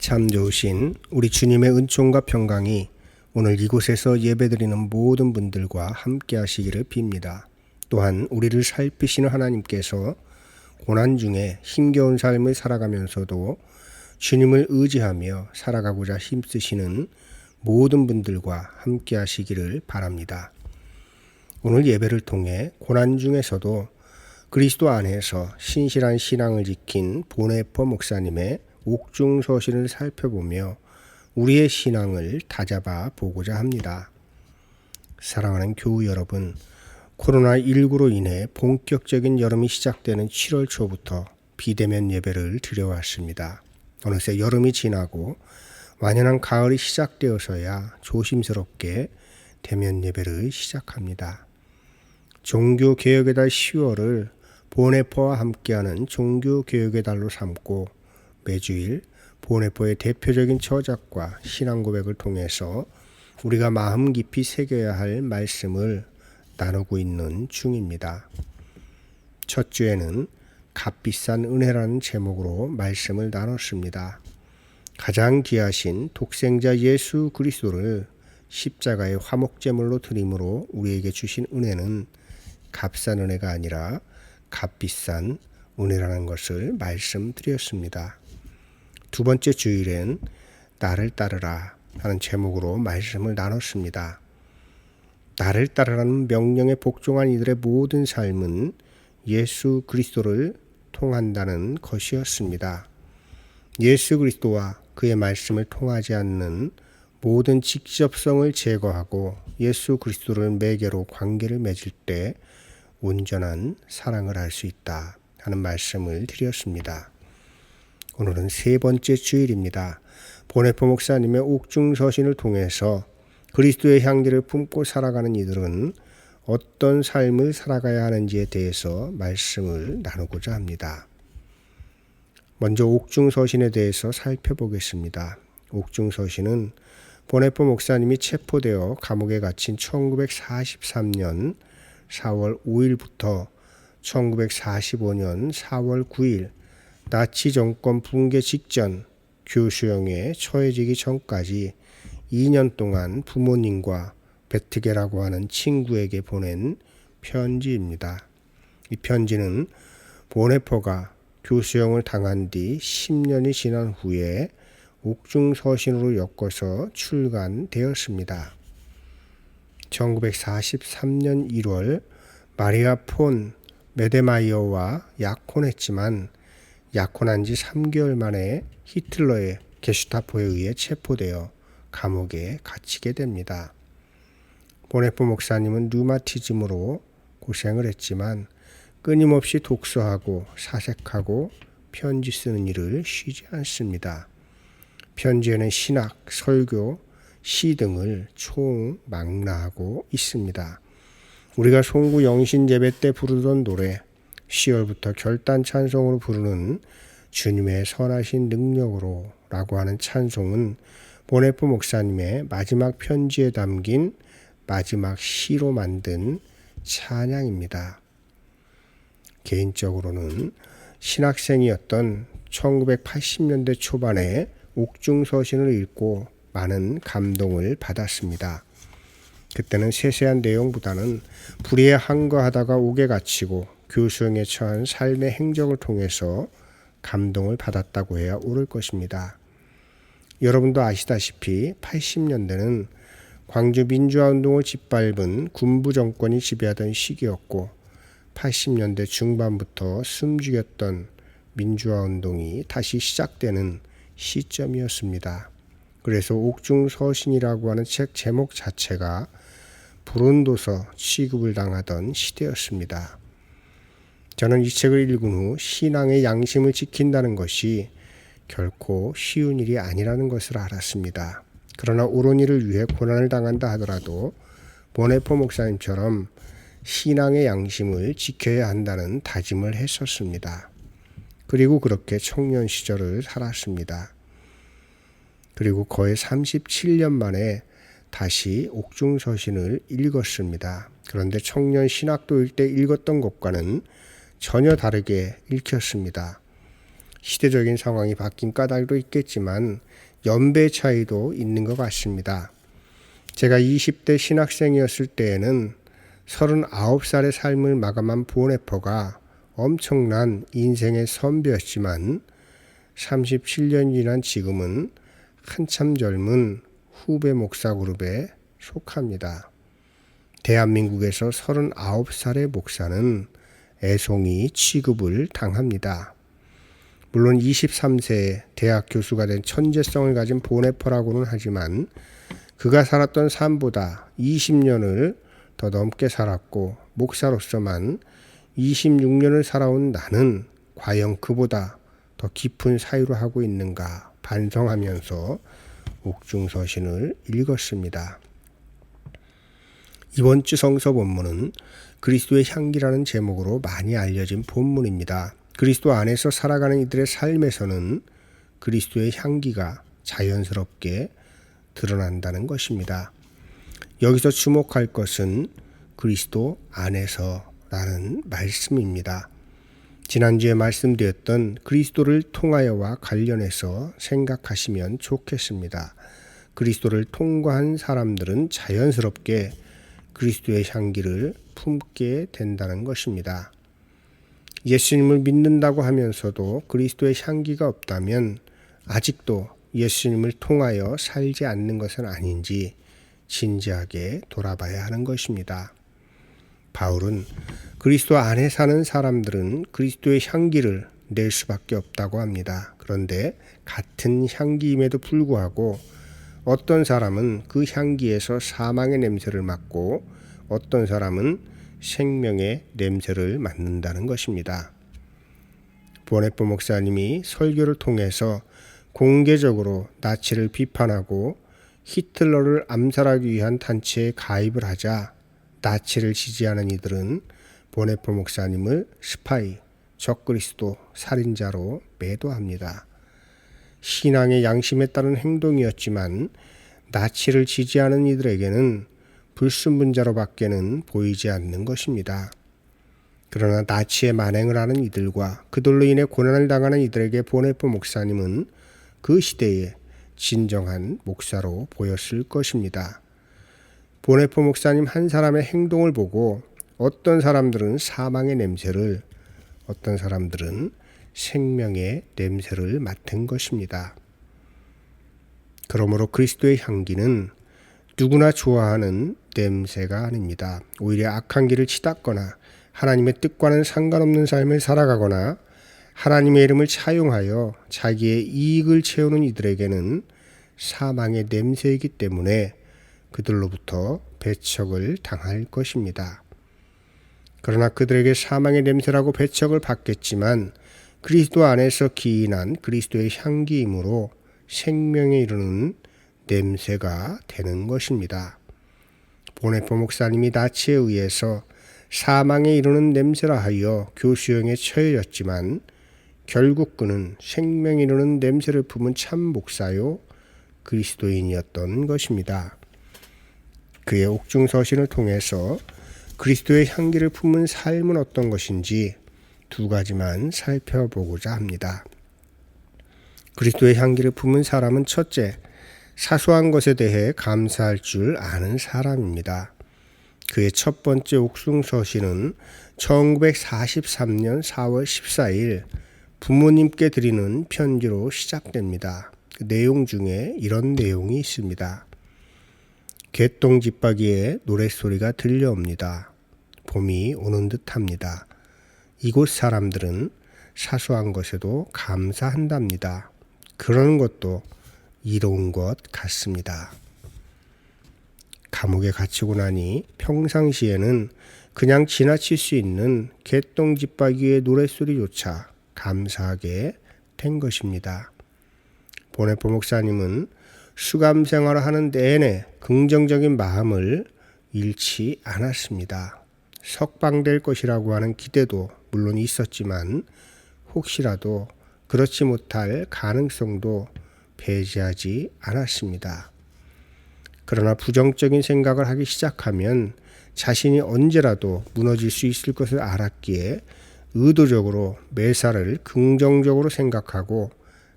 참 좋으신 우리 주님의 은총과 평강이 오늘 이곳에서 예배드리는 모든 분들과 함께 하시기를 빕니다. 또한 우리를 살피시는 하나님께서 고난 중에 힘겨운 삶을 살아가면서도 주님을 의지하며 살아가고자 힘쓰시는 모든 분들과 함께 하시기를 바랍니다. 오늘 예배를 통해 고난 중에서도 그리스도 안에서 신실한 신앙을 지킨 보네포 목사님의 옥중서신을 살펴보며 우리의 신앙을 다잡아 보고자 합니다. 사랑하는 교우 여러분, 코로나19로 인해 본격적인 여름이 시작되는 7월 초부터 비대면 예배를 드려왔습니다. 어느새 여름이 지나고 완연한 가을이 시작되어서야 조심스럽게 대면 예배를 시작합니다. 종교개혁의 달 10월을 보네포와 함께하는 종교개혁의 달로 삼고 매주일 보네포의 대표적인 저작과 신앙 고백을 통해서 우리가 마음 깊이 새겨야 할 말씀을 나누고 있는 중입니다. 첫 주에는 값비싼 은혜라는 제목으로 말씀을 나눴습니다. 가장 귀하신 독생자 예수 그리스도를 십자가의 화목제물로 드림으로 우리에게 주신 은혜는 값싼 은혜가 아니라 값비싼 은혜라는 것을 말씀드렸습니다. 두 번째 주일엔 나를 따르라 하는 제목으로 말씀을 나눴습니다. 나를 따르라는 명령에 복종한 이들의 모든 삶은 예수 그리스도를 통한다는 것이었습니다. 예수 그리스도와 그의 말씀을 통하지 않는 모든 직접성을 제거하고 예수 그리스도를 매개로 관계를 맺을 때 온전한 사랑을 할 수 있다 하는 말씀을 드렸습니다. 오늘은 세 번째 주일입니다. 보네포 목사님의 옥중서신을 통해서 그리스도의 향기를 품고 살아가는 이들은 어떤 삶을 살아가야 하는지에 대해서 말씀을 나누고자 합니다. 먼저 옥중서신에 대해서 살펴보겠습니다. 옥중서신은 보네포 목사님이 체포되어 감옥에 갇힌 1943년 4월 5일부터 1945년 4월 9일 나치 정권 붕괴 직전 교수형에 처해지기 전까지 2년 동안 부모님과 베트게라고 하는 친구에게 보낸 편지입니다. 이 편지는 보네포가 교수형을 당한 뒤 10년이 지난 후에 옥중서신으로 엮어서 출간되었습니다. 1943년 1월 마리아 폰 메데마이어와 약혼했지만 약혼한 지 3개월 만에 히틀러의 게슈타포에 의해 체포되어 감옥에 갇히게 됩니다. 보네포 목사님은 류마티즘으로 고생을 했지만 끊임없이 독서하고 사색하고 편지 쓰는 일을 쉬지 않습니다. 편지에는 신학, 설교, 시 등을 총망라하고 있습니다. 우리가 송구 영신 예배 때 부르던 노래 10월부터 결단 찬송으로 부르는 주님의 선하신 능력으로 라고 하는 찬송은 보네포 목사님의 마지막 편지에 담긴 마지막 시로 만든 찬양입니다. 개인적으로는 신학생이었던 1980년대 초반에 옥중서신을 읽고 많은 감동을 받았습니다. 그때는 세세한 내용보다는 불의에 항거하다가 옥에 갇히고 교수형에 처한 삶의 행적을 통해서 감동을 받았다고 해야 옳을 것입니다. 여러분도 아시다시피 80년대는 광주 민주화운동을 짓밟은 군부 정권이 지배하던 시기였고 80년대 중반부터 숨죽였던 민주화운동이 다시 시작되는 시점이었습니다. 그래서 옥중서신이라고 하는 책 제목 자체가 불온도서 취급을 당하던 시대였습니다. 저는 이 책을 읽은 후 신앙의 양심을 지킨다는 것이 결코 쉬운 일이 아니라는 것을 알았습니다. 그러나 옳은 일을 위해 고난을 당한다 하더라도 보네포 목사님처럼 신앙의 양심을 지켜야 한다는 다짐을 했었습니다. 그리고 그렇게 청년 시절을 살았습니다. 그리고 거의 37년 만에 다시 옥중서신을 읽었습니다. 그런데 청년 신학도일 때 읽었던 것과는 전혀 다르게 읽혔습니다. 시대적인 상황이 바뀐 까닭도 있겠지만 연배 차이도 있는 것 같습니다. 제가 20대 신학생이었을 때에는 39살의 삶을 마감한 보네퍼가 엄청난 인생의 선배였지만 37년이 지난 지금은 한참 젊은 후배 목사 그룹에 속합니다. 대한민국에서 39살의 목사는 애송이 취급을 당합니다. 물론 23세에 대학 교수가 된 천재성을 가진 보네퍼라고는 하지만 그가 살았던 삶보다 20년을 더 넘게 살았고 목사로서만 26년을 살아온 나는 과연 그보다 더 깊은 사유를 하고 있는가 반성하면서 옥중서신을 읽었습니다. 이번 주 성서 본문은 그리스도의 향기라는 제목으로 많이 알려진 본문입니다. 그리스도 안에서 살아가는 이들의 삶에서는 그리스도의 향기가 자연스럽게 드러난다는 것입니다. 여기서 주목할 것은 그리스도 안에서라는 말씀입니다. 지난주에 말씀드렸던 그리스도를 통하여와 관련해서 생각하시면 좋겠습니다. 그리스도를 통과한 사람들은 자연스럽게 그리스도의 향기를 품게 된다는 것입니다. 예수님을 믿는다고 하면서도 그리스도의 향기가 없다면 아직도 예수님을 통하여 살지 않는 것은 아닌지 진지하게 돌아봐야 하는 것입니다. 바울은 그리스도 안에 사는 사람들은 그리스도의 향기를 낼 수밖에 없다고 합니다. 그런데 같은 향기임에도 불구하고 어떤 사람은 그 향기에서 사망의 냄새를 맡고 어떤 사람은 생명의 냄새를 맡는다는 것입니다. 보네퍼 목사님이 설교를 통해서 공개적으로 나치를 비판하고 히틀러를 암살하기 위한 단체에 가입을 하자 나치를 지지하는 이들은 보네퍼 목사님을 스파이, 적그리스도, 살인자로 매도합니다. 신앙의 양심에 따른 행동이었지만 나치를 지지하는 이들에게는 불순분자로밖에는 보이지 않는 것입니다. 그러나 나치의 만행을 하는 이들과 그들로 인해 고난을 당하는 이들에게 보네퍼 목사님은 그 시대에 진정한 목사로 보였을 것입니다. 보네퍼 목사님 한 사람의 행동을 보고 어떤 사람들은 사망의 냄새를, 어떤 사람들은 생명의 냄새를 맡은 것입니다. 그러므로 그리스도의 향기는 누구나 좋아하는 냄새가 아닙니다. 오히려 악한 길을 치닫거나 하나님의 뜻과는 상관없는 삶을 살아가거나 하나님의 이름을 차용하여 자기의 이익을 채우는 이들에게는 사망의 냄새이기 때문에 그들로부터 배척을 당할 것입니다. 그러나 그들에게 사망의 냄새라고 배척을 받겠지만 그리스도 안에서 기인한 그리스도의 향기이므로 생명에 이르는 냄새가 되는 것입니다. 보네퍼 목사님이 나치에 의해서 사망에 이르는 냄새라 하여 교수형에 처해졌지만 결국 그는 생명에 이르는 냄새를 품은 참 목사요 그리스도인이었던 것입니다. 그의 옥중서신을 통해서 그리스도의 향기를 품은 삶은 어떤 것인지 두 가지만 살펴보고자 합니다. 그리스도의 향기를 품은 사람은 첫째, 사소한 것에 대해 감사할 줄 아는 사람입니다. 그의 첫 번째 옥중서신은 1943년 4월 14일 부모님께 드리는 편지로 시작됩니다. 그 내용 중에 이런 내용이 있습니다. 개똥집박이에 노랫소리가 들려옵니다. 봄이 오는 듯합니다. 이곳 사람들은 사소한 것에도 감사한답니다. 그러는 것도 이로운 것 같습니다. 감옥에 갇히고 나니 평상시에는 그냥 지나칠 수 있는 개똥집박이의 노랫소리조차 감사하게 된 것입니다. 보네퍼 목사님은 수감 생활을 하는 내내 긍정적인 마음을 잃지 않았습니다. 석방될 것이라고 하는 기대도 물론 있었지만 혹시라도 그렇지 못할 가능성도 배제하지 않았습니다. 그러나 부정적인 생각을 하기 시작하면 자신이 언제라도 무너질 수 있을 것을 알았기에 의도적으로 매사를 긍정적으로 생각하고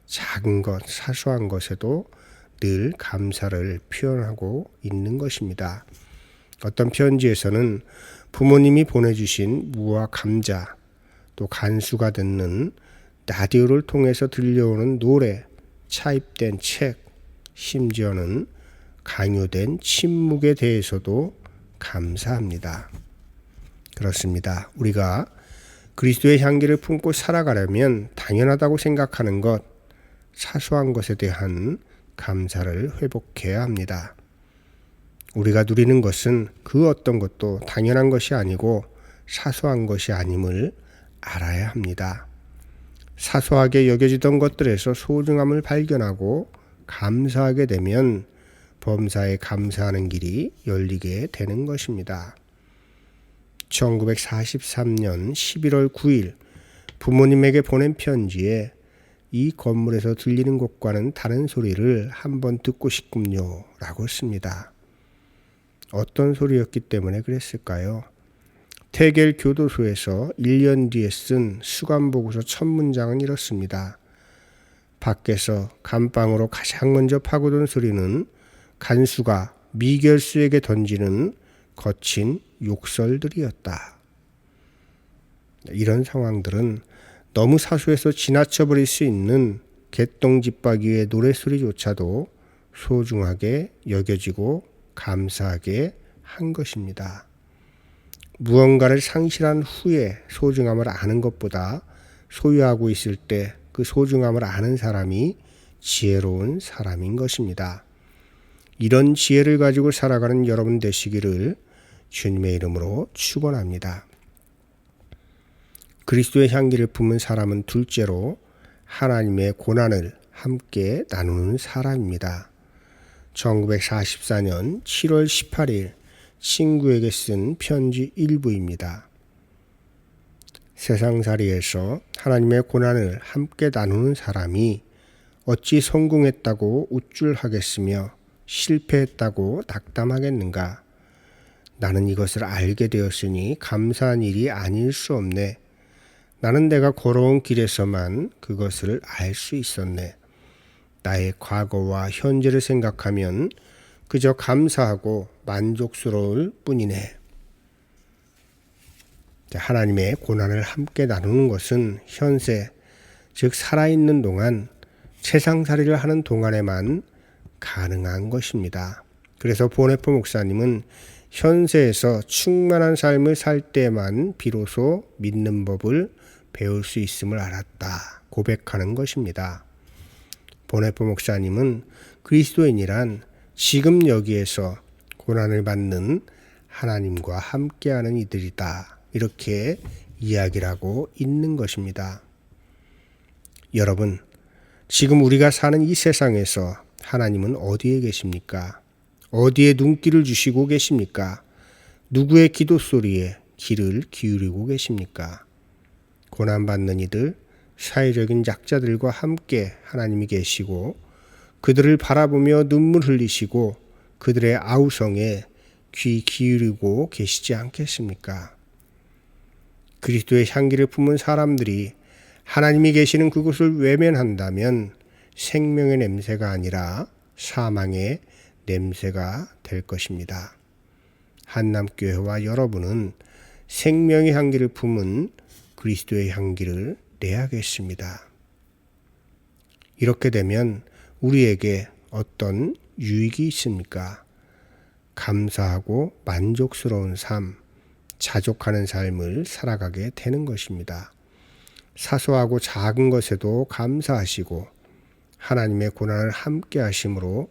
작은 것, 사소한 것에도 늘 감사를 표현하고 있는 것입니다. 어떤 편지에서는 부모님이 보내주신 무와 감자, 또 간수가 듣는 라디오를 통해서 들려오는 노래, 차입된 책, 심지어는 강요된 침묵에 대해서도 감사합니다. 그렇습니다. 우리가 그리스도의 향기를 품고 살아가려면 당연하다고 생각하는 것, 사소한 것에 대한 감사를 회복해야 합니다. 우리가 누리는 것은 그 어떤 것도 당연한 것이 아니고 사소한 것이 아님을 알아야 합니다. 사소하게 여겨지던 것들에서 소중함을 발견하고 감사하게 되면 범사에 감사하는 길이 열리게 되는 것입니다. 1943년 11월 9일 부모님에게 보낸 편지에 이 건물에서 들리는 것과는 다른 소리를 한번 듣고 싶군요 라고 씁니다. 어떤 소리였기 때문에 그랬을까요? 태겔 교도소에서 1년 뒤에 쓴 수감보고서 첫 문장은 이렇습니다. 밖에서 감방으로 가장 먼저 파고든 소리는 간수가 미결수에게 던지는 거친 욕설들이었다. 이런 상황들은 너무 사소해서 지나쳐버릴 수 있는 개똥집박이의 노랫소리조차도 소중하게 여겨지고 감사하게 한 것입니다. 무언가를 상실한 후에 소중함을 아는 것보다 소유하고 있을 때 그 소중함을 아는 사람이 지혜로운 사람인 것입니다. 이런 지혜를 가지고 살아가는 여러분 되시기를 주님의 이름으로 축원합니다. 그리스도의 향기를 품은 사람은 둘째로 하나님의 고난을 함께 나누는 사람입니다. 1944년 7월 18일 친구에게 쓴 편지 일부입니다. 세상살이에서 하나님의 고난을 함께 나누는 사람이 어찌 성공했다고 우쭐하겠으며 실패했다고 낙담하겠는가? 나는 이것을 알게 되었으니 감사한 일이 아닐 수 없네. 나는 내가 걸어온 길에서만 그것을 알 수 있었네. 나의 과거와 현재를 생각하면 그저 감사하고 만족스러울 뿐이네. 하나님의 고난을 함께 나누는 것은 현세, 즉 살아있는 동안 세상살이를 하는 동안에만 가능한 것입니다. 그래서 보네포 목사님은 현세에서 충만한 삶을 살 때만 비로소 믿는 법을 배울 수 있음을 알았다 고백하는 것입니다. 보네포 목사님은 그리스도인이란 지금 여기에서 고난을 받는 하나님과 함께하는 이들이다 이렇게 이야기를 하고 있는 것입니다. 여러분, 지금 우리가 사는 이 세상에서 하나님은 어디에 계십니까? 어디에 눈길을 주시고 계십니까? 누구의 기도 소리에 귀를 기울이고 계십니까? 고난받는 이들, 사회적인 약자들과 함께 하나님이 계시고 그들을 바라보며 눈물 흘리시고 그들의 아우성에 귀 기울이고 계시지 않겠습니까? 그리스도의 향기를 품은 사람들이 하나님이 계시는 그곳을 외면한다면 생명의 냄새가 아니라 사망의 냄새가 될 것입니다. 한남교회와 여러분은 생명의 향기를 품은 그리스도의 향기를 내야겠습니다. 이렇게 되면 우리에게 어떤 유익이 있습니까? 감사하고 만족스러운 삶, 자족하는 삶을 살아가게 되는 것입니다. 사소하고 작은 것에도 감사하시고 하나님의 고난을 함께 하심으로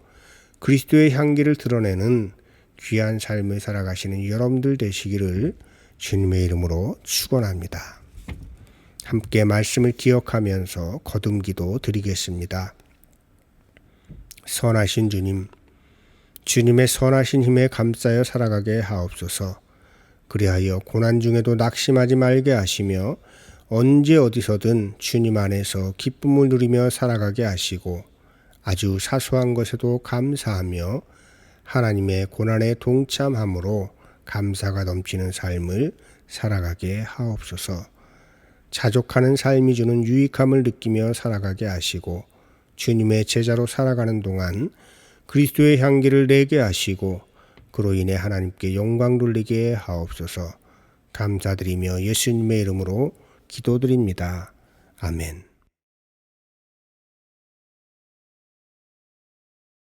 그리스도의 향기를 드러내는 귀한 삶을 살아가시는 여러분들 되시기를 주님의 이름으로 축원합니다. 함께 말씀을 기억하면서 거듭기도 드리겠습니다. 선하신 주님, 주님의 선하신 힘에 감싸여 살아가게 하옵소서. 그리하여 고난 중에도 낙심하지 말게 하시며 언제 어디서든 주님 안에서 기쁨을 누리며 살아가게 하시고 아주 사소한 것에도 감사하며 하나님의 고난에 동참함으로 감사가 넘치는 삶을 살아가게 하옵소서. 자족하는 삶이 주는 유익함을 느끼며 살아가게 하시고 주님의 제자로 살아가는 동안 그리스도의 향기를 내게 하시고 그로 인해 하나님께 영광 돌리게 하옵소서. 감사드리며 예수님의 이름으로 기도드립니다. 아멘.